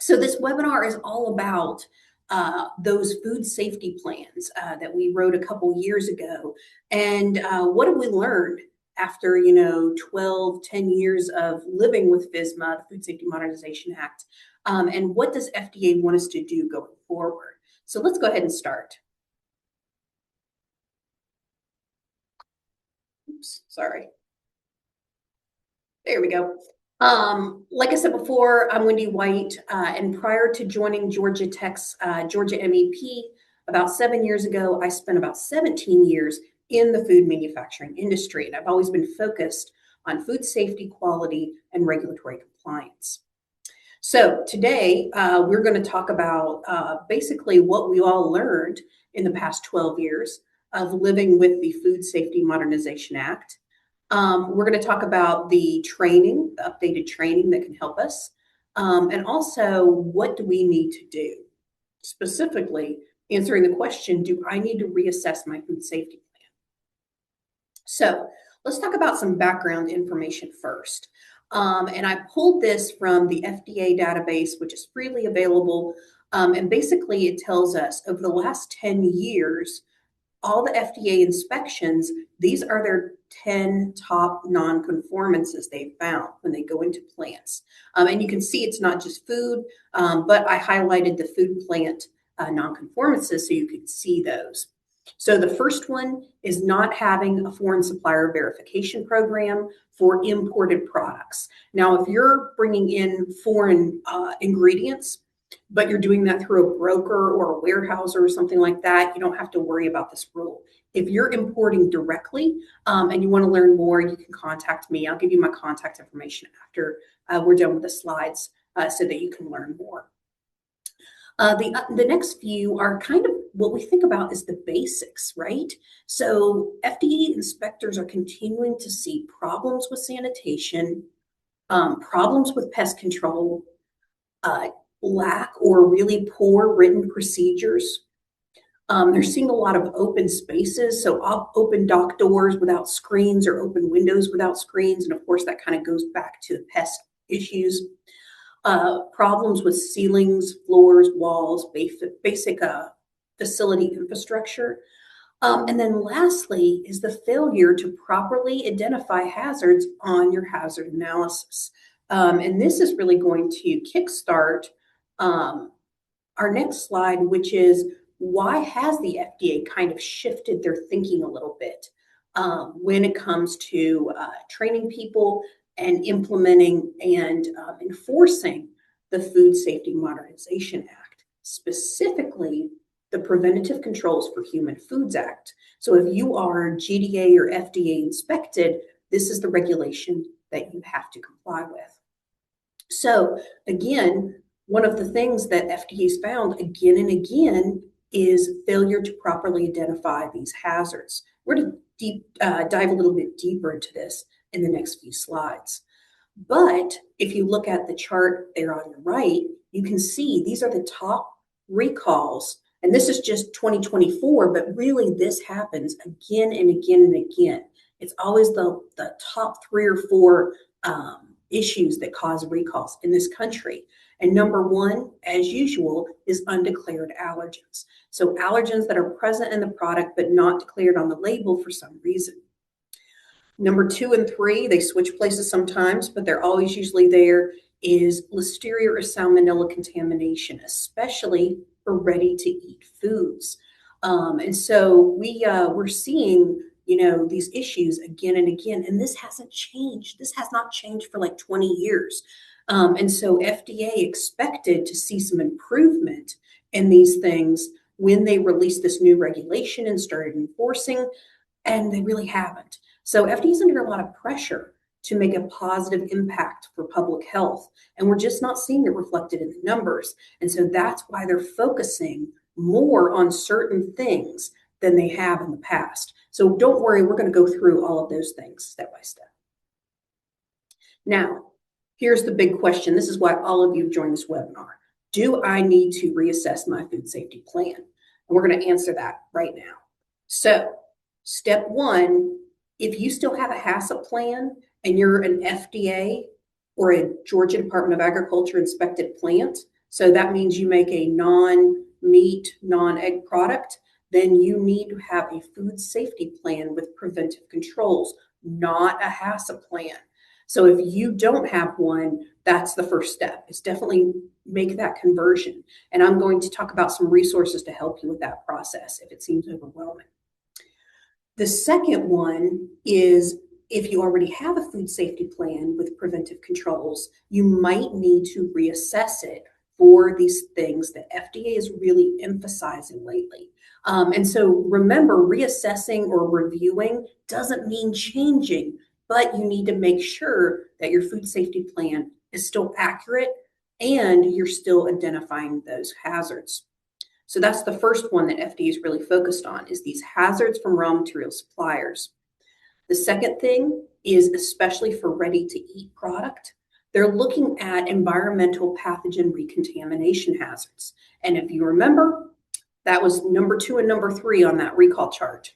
So this webinar is all about those food safety plans that we wrote a couple years ago. And what have we learned after, 10 years of living with FSMA, the Food Safety Modernization Act? And what does FDA want us to do going forward? So let's go ahead and start. Oops, sorry. There we go. Like I said before, I'm Wendy White, and prior to joining Georgia Tech's Georgia MEP about 7 years ago, I spent about 17 years in the food manufacturing industry, and I've always been focused on food safety, quality, and regulatory compliance. So today, we're going to talk about basically what we all learned in the past 12 years of living with the Food Safety Modernization Act. We're going to talk about the training, the updated training that can help us, and also what do we need to do? Specifically, answering the question, do I need to reassess my food safety plan? So let's talk about some background information first. And I pulled this from the FDA database, which is freely available. And basically it tells us over the last 10 years, all the FDA inspections, these are their 10 top non-conformances they've found when they go into plants. And you can see it's not just food, but I highlighted the food plant non-conformances so you could see those. So the first one is not having a foreign supplier verification program for imported products. Now, if you're bringing in foreign ingredients, but you're doing that through a broker or a warehouser or something like that, you don't have to worry about this rule. If you're importing directly and you want to learn more, you can contact me. I'll give you my contact information after we're done with the slides so that you can learn more. The next few are kind of what we think about as the basics, right? So FDA inspectors are continuing to see problems with sanitation, problems with pest control, lack or really poor written procedures. They're seeing a lot of open spaces, so open dock doors without screens or open windows without screens. And of course, that kind of goes back to the pest issues. Problems with ceilings, floors, walls, basic facility infrastructure. And then lastly is the failure to properly identify hazards on your hazard analysis. And this is really going to kickstart our next slide, which is why has the FDA kind of shifted their thinking a little bit when it comes to training people and implementing and enforcing the Food Safety Modernization Act, specifically the Preventative Controls for Human Foods Act. So if you are GDA or FDA inspected, this is the regulation that you have to comply with. So again, one of the things that FDA's found again and again is failure to properly identify these hazards. We're going to dive a little bit deeper into this in the next few slides. But if you look at the chart there on the right, you can see these are the top recalls. And this is just 2024, but really this happens again and again and again. It's always the top 3 or 4 issues that cause recalls in this country. And number 1, as usual, is undeclared allergens. So allergens that are present in the product but not declared on the label for some reason. Number 2 and 3, they switch places sometimes, but they're always usually there, is Listeria or Salmonella contamination, especially for ready-to-eat foods. And so we're seeing, these issues again and again, and this hasn't changed. This has not changed for like 20 years. And so FDA expected to see some improvement in these things when they released this new regulation and started enforcing, and they really haven't. So FDA is under a lot of pressure to make a positive impact for public health, and we're just not seeing it reflected in the numbers. And so that's why they're focusing more on certain things than they have in the past. So don't worry, we're going to go through all of those things step by step. Now, here's the big question. This is why all of you have joined this webinar. Do I need to reassess my food safety plan? And we're going to answer that right now. So step 1, if you still have a HACCP plan and you're an FDA or a Georgia Department of Agriculture inspected plant, So that means you make a non-meat, non-egg product, then you need to have a food safety plan with preventive controls, not a HACCP plan. So if you don't have one, that's the first step. It's definitely make that conversion. And I'm going to talk about some resources to help you with that process if it seems overwhelming. The second one is if you already have a food safety plan with preventive controls, you might need to reassess it for these things that FDA is really emphasizing lately. And so remember, reassessing or reviewing doesn't mean changing, but you need to make sure that your food safety plan is still accurate and you're still identifying those hazards. So that's the first one that FDA is really focused on, is these hazards from raw material suppliers. The second thing is, especially for ready-to-eat product, they're looking at environmental pathogen recontamination hazards. And if you remember, that was number 2 and number 3 on that recall chart.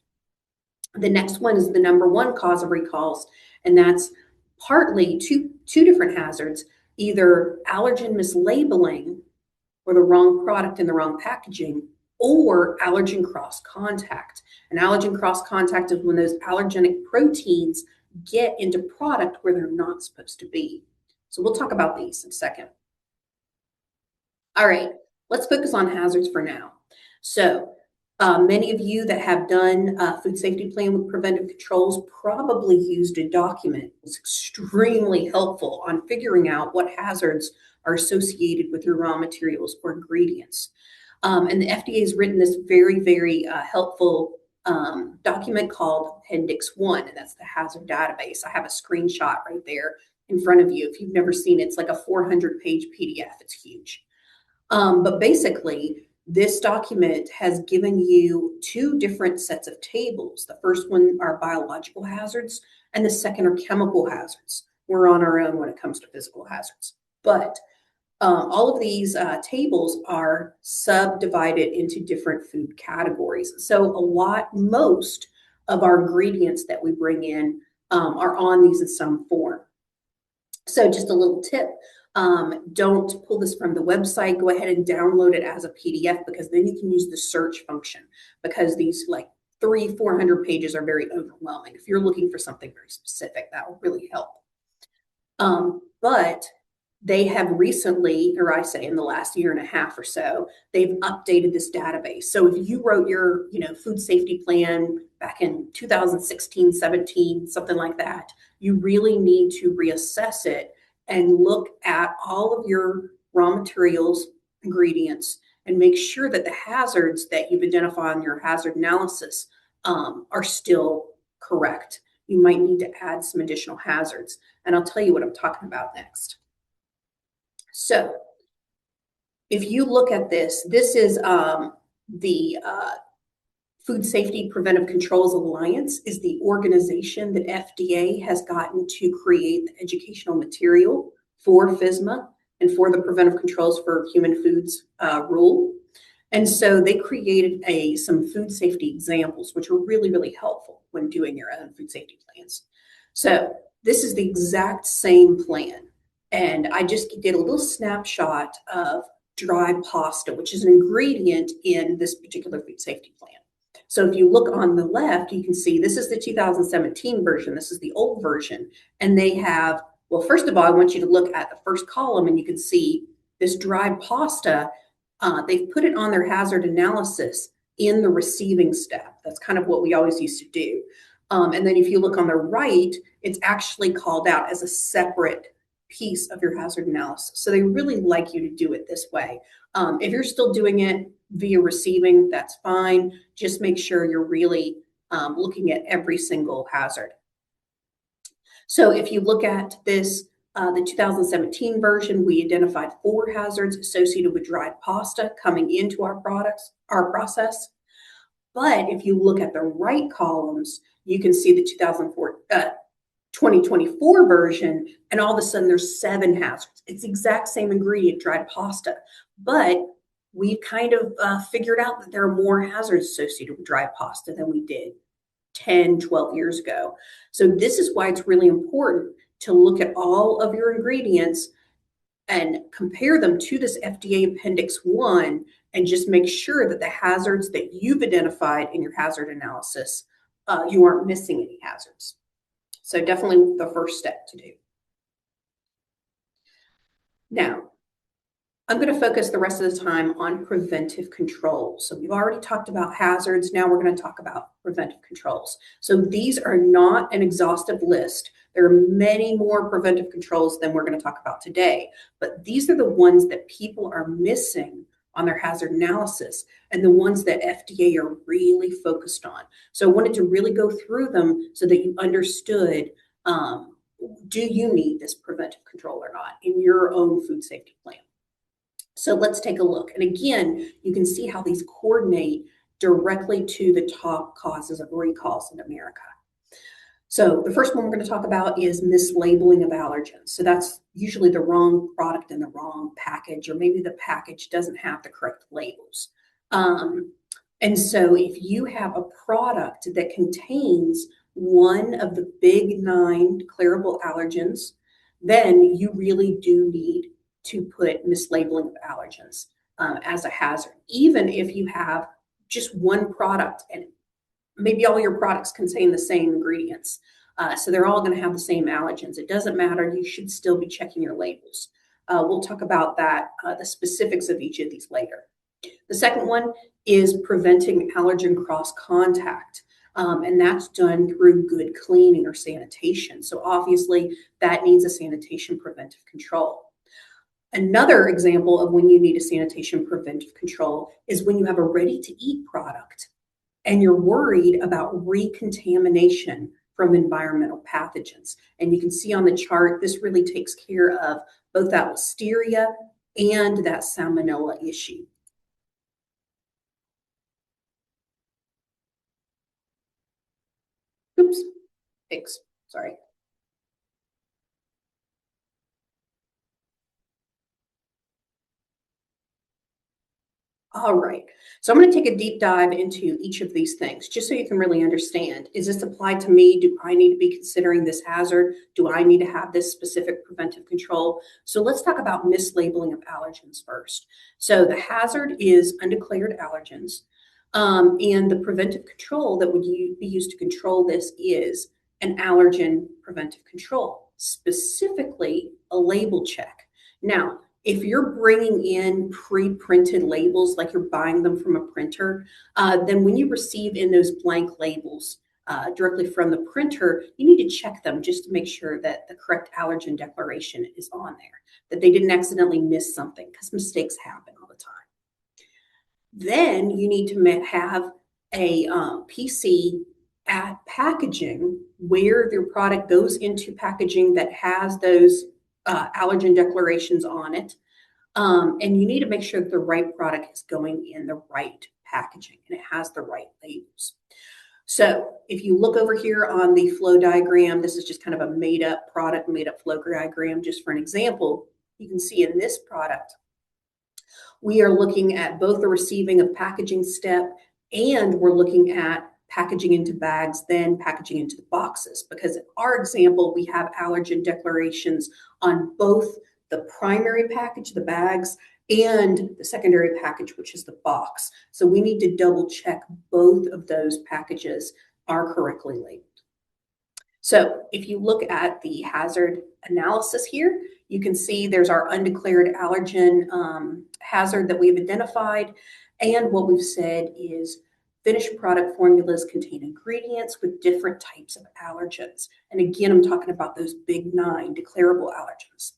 The next one is the number 1 cause of recalls, and that's partly two different hazards, either allergen mislabeling, or the wrong product in the wrong packaging, or allergen cross-contact. And allergen cross-contact is when those allergenic proteins get into product where they're not supposed to be. So we'll talk about these in a second. All right, let's focus on hazards for now. So many of you that have done a food safety plan with preventive controls probably used a document. It's extremely helpful on figuring out what hazards are associated with your raw materials or ingredients. And the FDA has written this very, very helpful document called Appendix 1, and that's the hazard database. I have a screenshot right there in front of you. If you've never seen it, it's like a 400-page PDF. It's huge. But basically, this document has given you 2 different sets of tables. The first one are biological hazards, and the second are chemical hazards. We're on our own when it comes to physical hazards. But all of these tables are subdivided into different food categories. So most of our ingredients that we bring in are on these in some form. So just a little tip, don't pull this from the website. Go ahead and download it as a PDF, because then you can use the search function, because these like 300-400 pages are very overwhelming. If you're looking for something very specific, that will really help. But they have recently, or I say in the last year and a half or so, they've updated this database. So if you wrote your food safety plan back in 2016, 17, something like that, you really need to reassess it and look at all of your raw materials, ingredients, and make sure that the hazards that you've identified in your hazard analysis are still correct. You might need to add some additional hazards, and I'll tell you what I'm talking about next. So if you look at this, this is the Food Safety Preventive Controls Alliance is the organization that FDA has gotten to create the educational material for FSMA and for the Preventive Controls for Human Foods rule. And so they created some food safety examples, which are really, really helpful when doing your own food safety plans. So this is the exact same plan. And I just did a little snapshot of dry pasta, which is an ingredient in this particular food safety plan. So if you look on the left, you can see this is the 2017 version. This is the old version. And they have, well, first of all, I want you to look at the first column, and you can see this dry pasta. They've put it on their hazard analysis in the receiving step. That's kind of what we always used to do. And then if you look on the right, it's actually called out as a separate piece of your hazard analysis. So they really like you to do it this way. If you're still doing it via receiving, that's fine. Just make sure you're really looking at every single hazard. So if you look at this, the 2017 version, we identified 4 hazards associated with dried pasta coming into our process. But if you look at the right columns, you can see the 2024 version, and all of a sudden there's 7 hazards. It's the exact same ingredient, dried pasta, but we've kind of figured out that there are more hazards associated with dried pasta than we did 10, 12 years ago. So this is why it's really important to look at all of your ingredients and compare them to this FDA Appendix 1 and just make sure that the hazards that you've identified in your hazard analysis, you aren't missing any hazards. So definitely the first step to do. Now, I'm going to focus the rest of the time on preventive controls. So we've already talked about hazards. Now we're going to talk about preventive controls. So these are not an exhaustive list. There are many more preventive controls than we're going to talk about today, but these are the ones that people are missing on their hazard analysis and the ones that FDA are really focused on. So I wanted to really go through them so that you understood, do you need this preventive control or not in your own food safety plan? So let's take a look. And again, you can see how these coordinate directly to the top causes of recalls in America. So the first one we're going to talk about is mislabeling of allergens. So that's usually the wrong product in the wrong package, or maybe the package doesn't have the correct labels. And so if you have a product that contains one of the big 9 declarable allergens, then you really do need to put mislabeling of allergens as a hazard, even if you have just one product and maybe all your products contain the same ingredients. So they're all going to have the same allergens. It doesn't matter. You should still be checking your labels. We'll talk about that, the specifics of each of these later. The second one is preventing allergen cross-contact. And that's done through good cleaning or sanitation. So obviously that needs a sanitation preventive control. Another example of when you need a sanitation preventive control is when you have a ready-to-eat product and you're worried about recontamination from environmental pathogens. And you can see on the chart, this really takes care of both that listeria and that salmonella issue. Oops, thanks, sorry. All right, so I'm going to take a deep dive into each of these things just so you can really understand. Is this applied to me? Do I need to be considering this hazard? Do I need to have this specific preventive control? So let's talk about mislabeling of allergens first. So the hazard is undeclared allergens, and the preventive control that would be used to control this is an allergen preventive control, specifically a label check. Now, if you're bringing in pre-printed labels, like you're buying them from a printer, then when you receive in those blank labels directly from the printer, you need to check them just to make sure that the correct allergen declaration is on there, that they didn't accidentally miss something, because mistakes happen all the time. Then you need to have a PC at packaging where your product goes into packaging that has those allergen declarations on it. And you need to make sure that the right product is going in the right packaging and it has the right labels. So if you look over here on the flow diagram, this is just kind of a made up product, made up flow diagram, just for an example. You can see in this product, we are looking at both the receiving of packaging step, and we're looking at packaging into bags, then packaging into the boxes. Because in our example, we have allergen declarations on both the primary package, the bags, and the secondary package, which is the box. So we need to double check both of those packages are correctly labeled. So if you look at the hazard analysis here, you can see there's our undeclared allergen hazard that we've identified. And what we've said is finished product formulas contain ingredients with different types of allergens. And again, I'm talking about those big 9 declarable allergens.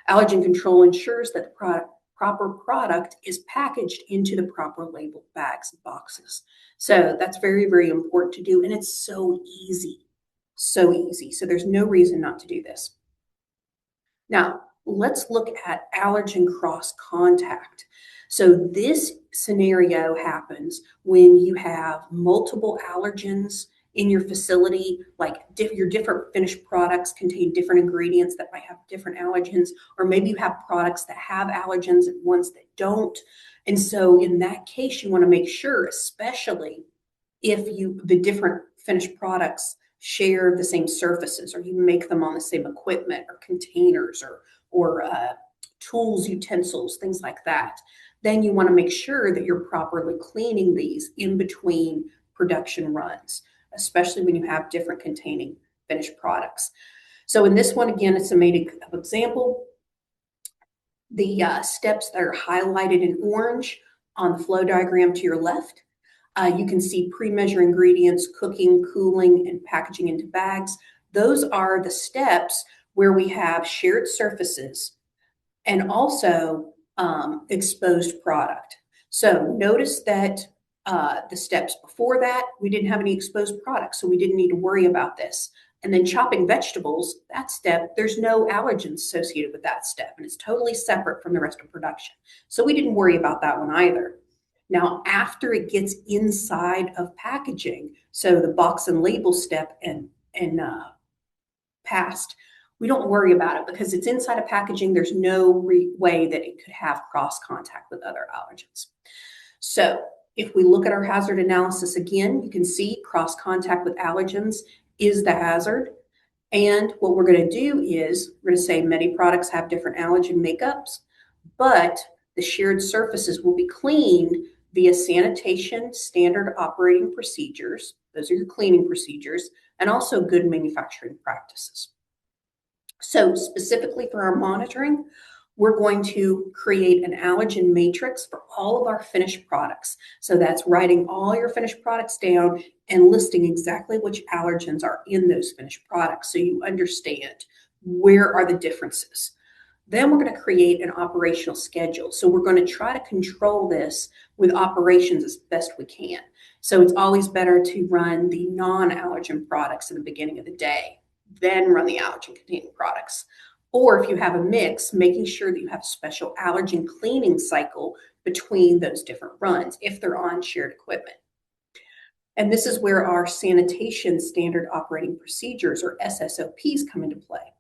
Allergen control ensures that the proper product is packaged into the proper labeled bags and boxes. So that's very, very important to do. And it's so easy. So easy. So there's no reason not to do this. Now, let's look at allergen cross-contact. So this scenario happens when you have multiple allergens in your facility, like your different finished products contain different ingredients that might have different allergens, or maybe you have products that have allergens and ones that don't. And so in that case, you want to make sure, especially if the different finished products share the same surfaces, or you make them on the same equipment or containers or tools, utensils, things like that. Then you want to make sure that you're properly cleaning these in between production runs, especially when you have different containing finished products. So in this one, again, it's a made up example. The steps that are highlighted in orange on the flow diagram to your left, you can see pre-measure ingredients, cooking, cooling, and packaging into bags. Those are the steps where we have shared surfaces and also exposed product. So notice that the steps before that, we didn't have any exposed products, so we didn't need to worry about this. And then chopping vegetables, that step, there's no allergens associated with that step, and it's totally separate from the rest of production. So we didn't worry about that one either. Now, after it gets inside of packaging, so the box and label step and past, we don't worry about it because it's inside of packaging. There's no way that it could have cross contact with other allergens. So if we look at our hazard analysis again, you can see cross contact with allergens is the hazard. And what we're going to do is we're going to say many products have different allergen makeups, but the shared surfaces will be cleaned via sanitation standard operating procedures. Those are your cleaning procedures, and also good manufacturing practices. So specifically for our monitoring, we're going to create an allergen matrix for all of our finished products. So that's writing all your finished products down and listing exactly which allergens are in those finished products so you understand where are the differences. Then we're going to create an operational schedule. So we're going to try to control this with operations as best we can. So it's always better to run the non-allergen products in the beginning of the day, then run the allergen-containing products. Or if you have a mix, making sure that you have a special allergen cleaning cycle between those different runs if they're on shared equipment. And this is where our sanitation standard operating procedures, or SSOPs, come into play.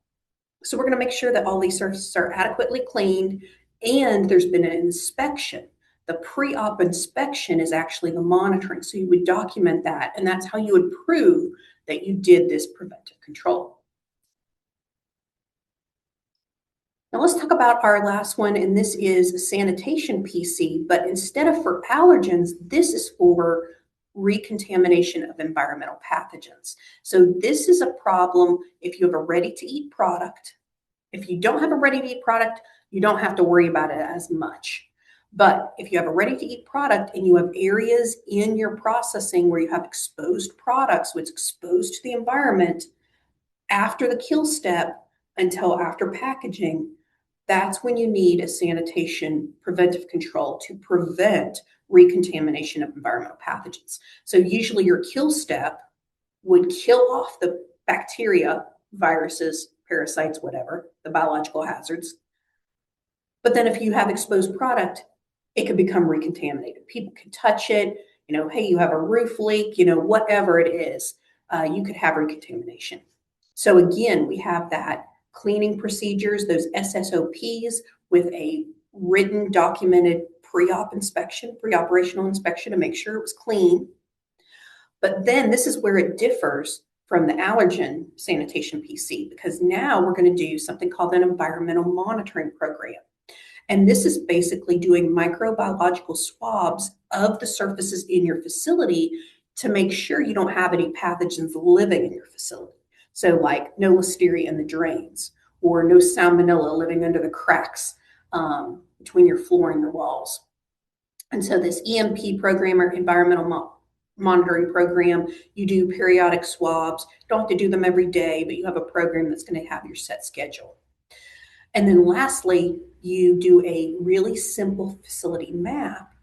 So we're going to make sure that all these surfaces are adequately cleaned and there's been an inspection. The pre-op inspection is actually the monitoring. So you would document that, and that's how you would prove that you did this preventive control. Now let's talk about our last one, and this is sanitation PC, but instead of for allergens, this is for recontamination of environmental pathogens. So this is a problem if you have a ready-to-eat product. If you don't have a ready-to-eat product, you don't have to worry about it as much. But if you have a ready-to-eat product and you have areas in your processing where you have exposed products, which is exposed to the environment after the kill step until after packaging, that's when you need a sanitation preventive control to prevent recontamination of environmental pathogens. So usually your kill step would kill off the bacteria, viruses, parasites, whatever, the biological hazards. But then if you have exposed product, it could become recontaminated. People can touch it, hey, you have a roof leak, whatever it is, you could have recontamination. So again, we have that cleaning procedures, those SSOPs with a written, documented pre-op inspection, pre-operational inspection to make sure it was clean. But then this is where it differs from the allergen sanitation PC, because now we're going to do something called an environmental monitoring program. And this is basically doing microbiological swabs of the surfaces in your facility to make sure you don't have any pathogens living in your facility. So like no listeria in the drains, or no salmonella living under the cracks between your floor and your walls. And so this EMP program, or environmental monitoring program, you do periodic swabs. You don't have to do them every day, but you have a program that's going to have your set schedule. And then lastly, you do a really simple facility map,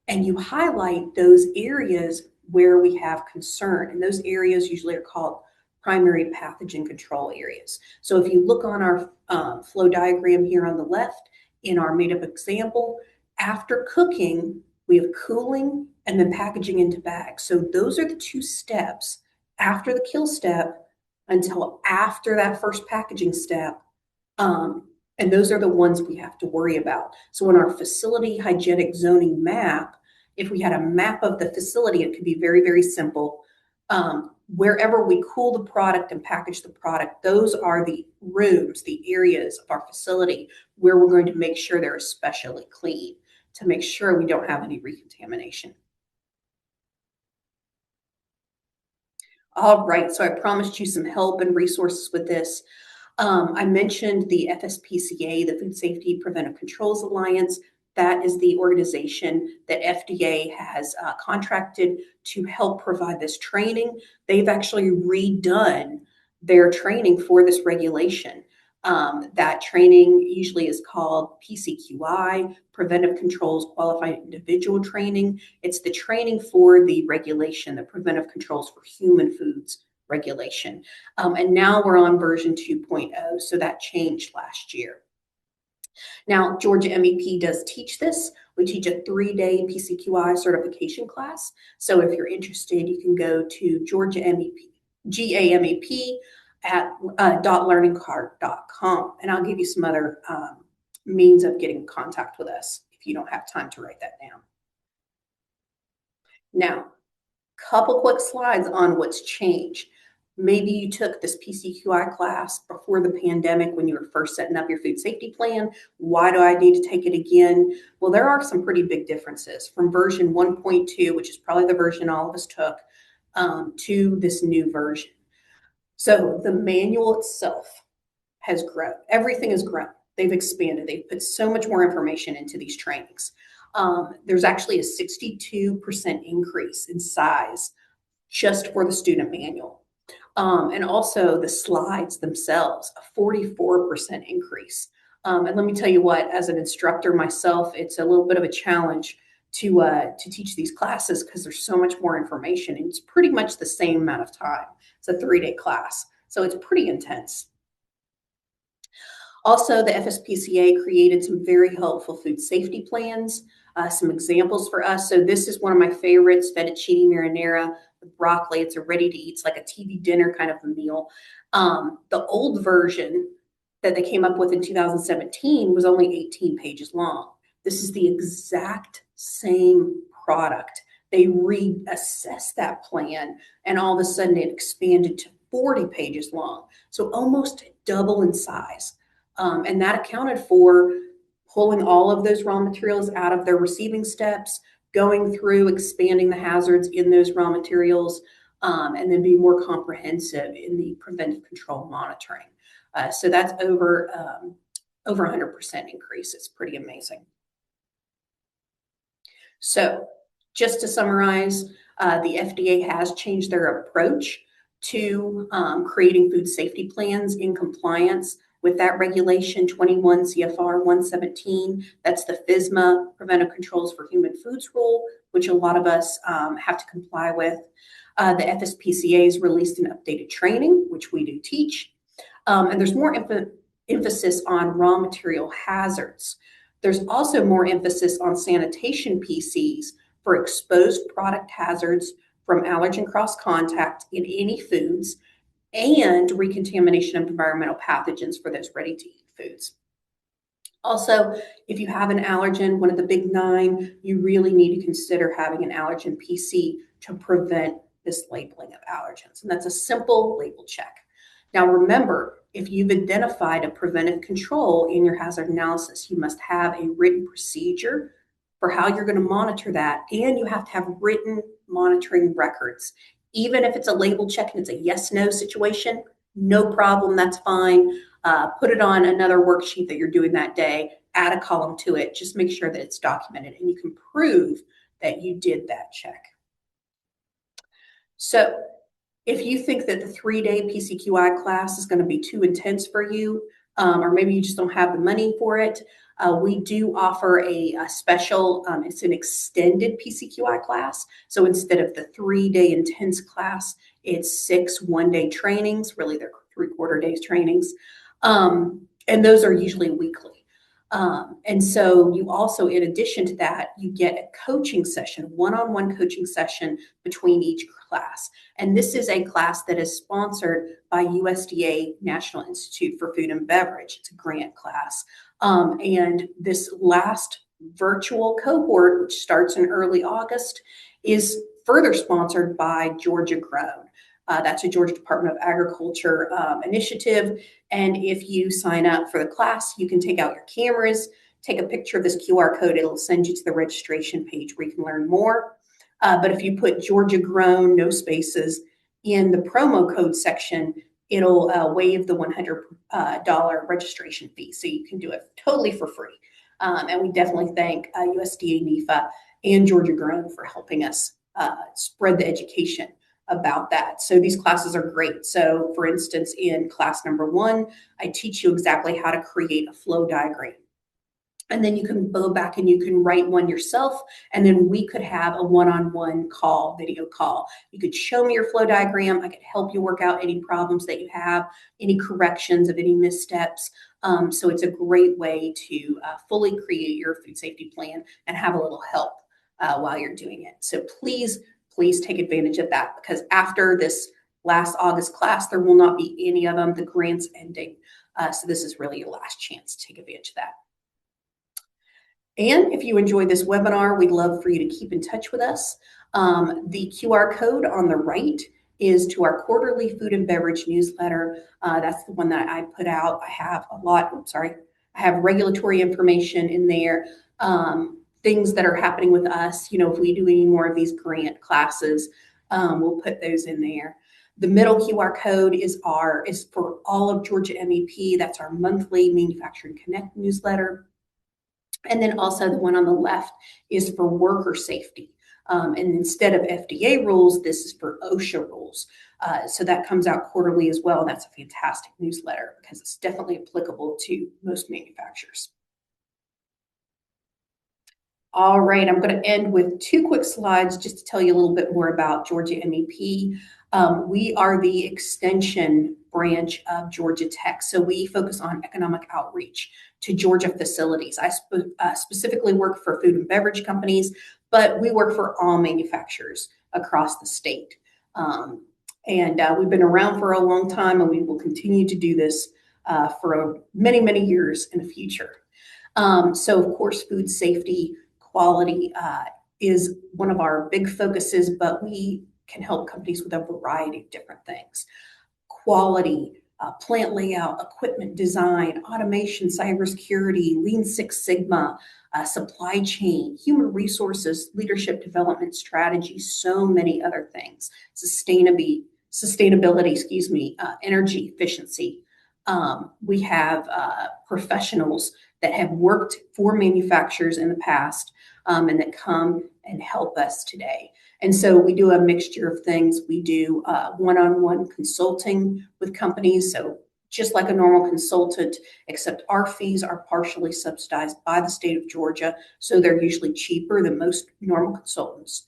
and you highlight those areas where we have concern. And those areas usually are called primary pathogen control areas. So if you look on our flow diagram here on the left, in our made-up example, after cooking, we have cooling and then packaging into bags. So those are the two steps after the kill step until after that first packaging step. And those are the ones we have to worry about. So in our facility hygienic zoning map, if we had a map of the facility, it could be very, very simple. wherever we cool the product and package the product, those are the rooms, the areas of our facility where we're going to make sure they're especially clean to make sure we don't have any recontamination. All right, so I promised you some help and resources with this. I mentioned the FSPCA, the Food Safety Preventive Controls Alliance. That is the organization that FDA has contracted to help provide this training. They've actually redone their training for this regulation. That training usually is called PCQI, Preventive Controls Qualified Individual Training. It's the training for the regulation, the Preventive Controls for Human Foods regulation. And now we're on version 2.0, so that changed last year. Now, Georgia MEP does teach this. We teach a 3-day PCQI certification class. So if you're interested, you can go to Georgia MEP, GaMEP at .learningcard.com. And I'll give you some other means of getting in contact with us if you don't have time to write that down. Now, couple quick slides on what's changed. Maybe you took this PCQI class before the pandemic when you were first setting up your food safety plan. Why do I need to take it again? Well, there are some pretty big differences from version 1.2, which is probably the version all of us took, to this new version. So the manual itself has grown. Everything has grown. They've expanded. They've put so much more information into these trainings. There's actually a 62% increase in size just for the student manual. And also the slides themselves, a 44% increase. And let me tell you what, as an instructor myself, it's a little bit of a challenge to teach these classes because there's so much more information and it's pretty much the same amount of time. It's a 3-day class, so it's pretty intense. Also, the FSPCA created some very helpful food safety plans, some examples for us. So this is one of my favorites, fettuccine marinara with broccoli. It's a ready-to-eat, it's like a TV dinner kind of a meal. The old version that they came up with in 2017 was only 18 pages long. This is the exact same product. They reassessed that plan, and all of a sudden it expanded to 40 pages long, so almost double in size. And that accounted for pulling all of those raw materials out of their receiving steps, going through expanding the hazards in those raw materials, and then being more comprehensive in the preventive control monitoring. So that's over 100% increase. It's pretty amazing. So just to summarize, the FDA has changed their approach to creating food safety plans in compliance with that regulation 21 CFR 117. That's the FSMA Preventive Controls for Human Foods rule, which a lot of us have to comply with. The FSPCA has released an updated training, which we do teach. And there's more emphasis on raw material hazards. There's also more emphasis on sanitation PCs for exposed product hazards from allergen cross-contact in any foods and recontamination of environmental pathogens for those ready-to-eat foods. Also, if you have an allergen, one of the big 9, you really need to consider having an allergen PC to prevent mislabeling of allergens. And that's a simple label check. Now remember, if you've identified a preventive control in your hazard analysis, you must have a written procedure for how you're going to monitor that, and you have to have written monitoring records. Even if it's a label check and it's a yes/no situation, no problem, that's fine. Put it on another worksheet that you're doing that day, add a column to it, just make sure that it's documented and you can prove that you did that check. So if you think that the 3-day PCQI class is going to be too intense for you, or maybe you just don't have the money for it, we do offer a special, it's an extended PCQI class. So instead of the 3-day intense class, it's 6 one-day trainings, really they're 3/4 days trainings. And those are usually weekly. And so you also, in addition to that, you get a coaching session, one-on-one coaching session between each class. And this is a class that is sponsored by USDA National Institute for Food and Beverage. It's a grant class. And this last virtual cohort, which starts in early August, is further sponsored by Georgia Grown. That's a Georgia Department of Agriculture initiative. And if you sign up for the class, you can take out your cameras, take a picture of this QR code. It'll send you to the registration page where you can learn more. But if you put Georgia Grown, no spaces, in the promo code section, it'll waive the $100 registration fee. So you can do it totally for free. And we definitely thank USDA NEFA and Georgia Grown for helping us spread the education about that. So these classes are great. So for instance, in class number 1, I teach you exactly how to create a flow diagram. And then you can go back and you can write one yourself. And then we could have a one-on-one call, video call. You could show me your flow diagram. I could help you work out any problems that you have, any corrections of any missteps. So it's a great way to fully create your food safety plan and have a little help while you're doing it. So please take advantage of that, because after this last August class, there will not be any of them. The grant's ending. So this is really your last chance to take advantage of that. And if you enjoyed this webinar, we'd love for you to keep in touch with us. The QR code on the right is to our quarterly food and beverage newsletter. That's the one that I put out. I have I have regulatory information in there, things that are happening with us. If we do any more of these grant classes, we'll put those in there. The middle QR code is for all of Georgia MEP. That's our monthly Manufacturing Connect newsletter. And then also the one on the left is for worker safety. And instead of FDA rules, this is for OSHA rules. So that comes out quarterly as well. That's a fantastic newsletter because it's definitely applicable to most manufacturers. All right, I'm going to end with 2 quick slides just to tell you a little bit more about Georgia MEP. We are the extension branch of Georgia Tech, so we focus on economic outreach to Georgia facilities. I specifically work for food and beverage companies, but we work for all manufacturers across the state. We've been around for a long time, and we will continue to do this for many, many years in the future. So of course, food safety, quality is one of our big focuses, but we can help companies with a variety of different things. Quality, plant layout, equipment design, automation, cybersecurity, Lean Six Sigma, supply chain, human resources, leadership development strategy, so many other things. Sustainability, energy efficiency. We have professionals that have worked for manufacturers in the past and that come and help us today. And so we do a mixture of things. We do one-on-one consulting with companies. So just like a normal consultant, except our fees are partially subsidized by the state of Georgia. So they're usually cheaper than most normal consultants.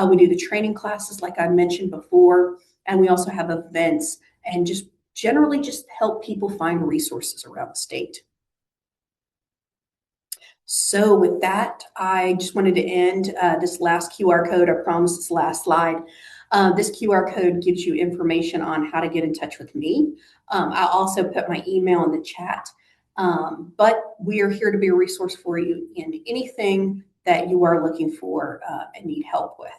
We do the training classes, like I mentioned before, and we also have events and just generally just help people find resources around the state. So with that, I just wanted to end this last QR code. I promised this last slide. This QR code gives you information on how to get in touch with me. I'll also put my email in the chat. But we are here to be a resource for you in anything that you are looking for and need help with.